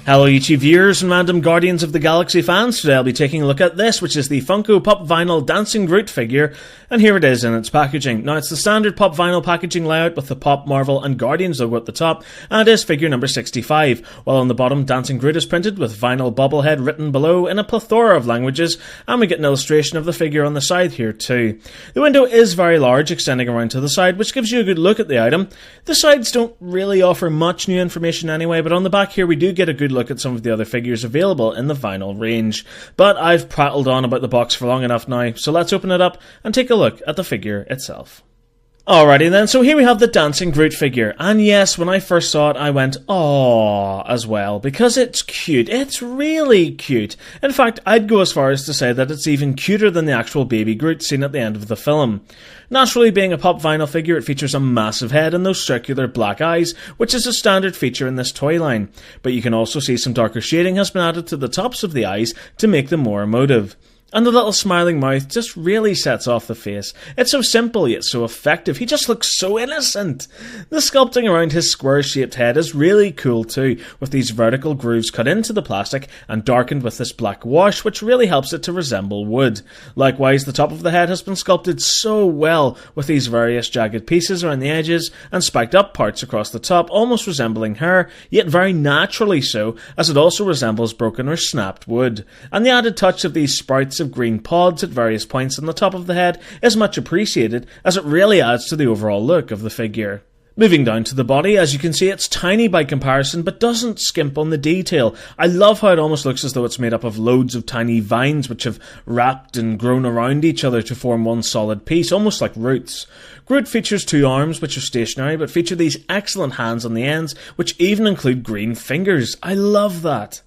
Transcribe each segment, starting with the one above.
Hello YouTube viewers and random Guardians of the Galaxy fans. Today I'll be taking a look at this, which is the Funko Pop Vinyl Dancing Groot figure, and here it is in its packaging. Now it's the standard Pop Vinyl packaging layout with the Pop, Marvel and Guardians logo at the top, and it is figure number 65, while on the bottom Dancing Groot is printed with vinyl bobblehead written below in a plethora of languages, and we get an illustration of the figure on the side here too. The window is very large, extending around to the side, which gives you a good look at the item. The sides don't really offer much new information anyway, but on the back here we do get a good look at some of the other figures available in the vinyl range. But I've prattled on about the box for long enough now, so let's open it up and take a look at the figure itself. Alrighty then, so here we have the Dancing Groot figure, and yes, when I first saw it I went, aww, as well, because it's cute. It's really cute. In fact, I'd go as far as to say that it's even cuter than the actual baby Groot seen at the end of the film. Naturally, being a Pop Vinyl figure, it features a massive head and those circular black eyes, which is a standard feature in this toy line, but you can also see some darker shading has been added to the tops of the eyes to make them more emotive. And the little smiling mouth just really sets off the face. It's so simple yet so effective. He just looks so innocent. The sculpting around his square-shaped head is really cool too, with these vertical grooves cut into the plastic and darkened with this black wash, which really helps it to resemble wood. Likewise, the top of the head has been sculpted so well, with these various jagged pieces around the edges and spiked up parts across the top, almost resembling hair, yet very naturally so, as it also resembles broken or snapped wood. And the added touch of these sprouts of green pods at various points on the top of the head is much appreciated, as it really adds to the overall look of the figure. Moving down to the body, as you can see, it's tiny by comparison, but doesn't skimp on the detail. I love how it almost looks as though it's made up of loads of tiny vines which have wrapped and grown around each other to form one solid piece, almost like roots. Groot features two arms, which are stationary, but feature these excellent hands on the ends, which even include green fingers. I love that.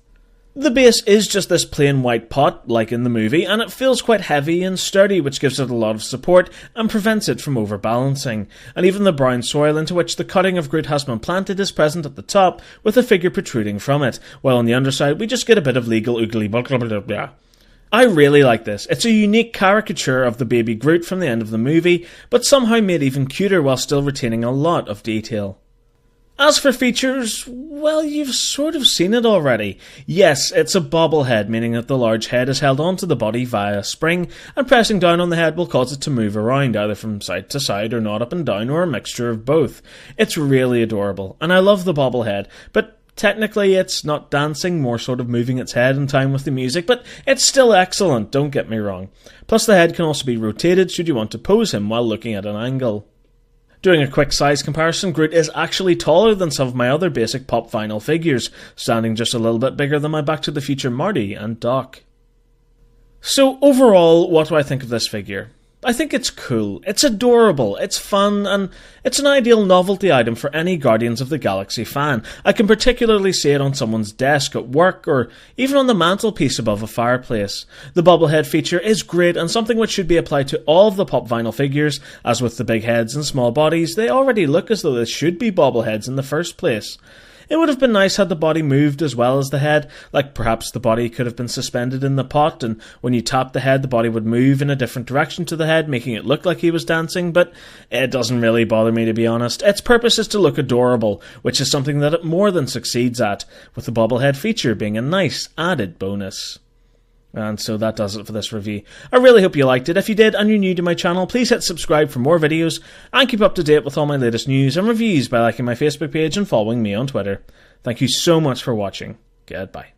The base is just this plain white pot, like in the movie, and it feels quite heavy and sturdy, which gives it a lot of support and prevents it from overbalancing. And even the brown soil into which the cutting of Groot has been planted is present at the top, with the figure protruding from it, while on the underside we just get a bit of legal oogly blah blah blah blah. I really like this. It's a unique caricature of the baby Groot from the end of the movie, but somehow made even cuter while still retaining a lot of detail. As for features, well, you've sort of seen it already. Yes, it's a bobblehead, meaning that the large head is held onto the body via a spring, and pressing down on the head will cause it to move around, either from side to side or not up and down, or a mixture of both. It's really adorable, and I love the bobblehead, but technically it's not dancing, more sort of moving its head in time with the music, but it's still excellent, don't get me wrong. Plus the head can also be rotated should you want to pose him while looking at an angle. Doing a quick size comparison, Groot is actually taller than some of my other basic Pop Vinyl figures, standing just a little bit bigger than my Back to the Future Marty and Doc. So overall, what do I think of this figure? I think it's cool, it's adorable, it's fun, and it's an ideal novelty item for any Guardians of the Galaxy fan. I can particularly see it on someone's desk at work, or even on the mantelpiece above a fireplace. The bobblehead feature is great and something which should be applied to all of the Pop Vinyl figures, as with the big heads and small bodies, they already look as though they should be bobbleheads in the first place. It would have been nice had the body moved as well as the head, like perhaps the body could have been suspended in the pot, and when you tap the head the body would move in a different direction to the head, making it look like he was dancing, but it doesn't really bother me, to be honest. Its purpose is to look adorable, which is something that it more than succeeds at, with the bobblehead feature being a nice added bonus. And so that does it for this review. I really hope you liked it. If you did and you're new to my channel, please hit subscribe for more videos and keep up to date with all my latest news and reviews by liking my Facebook page and following me on Twitter. Thank you so much for watching. Goodbye.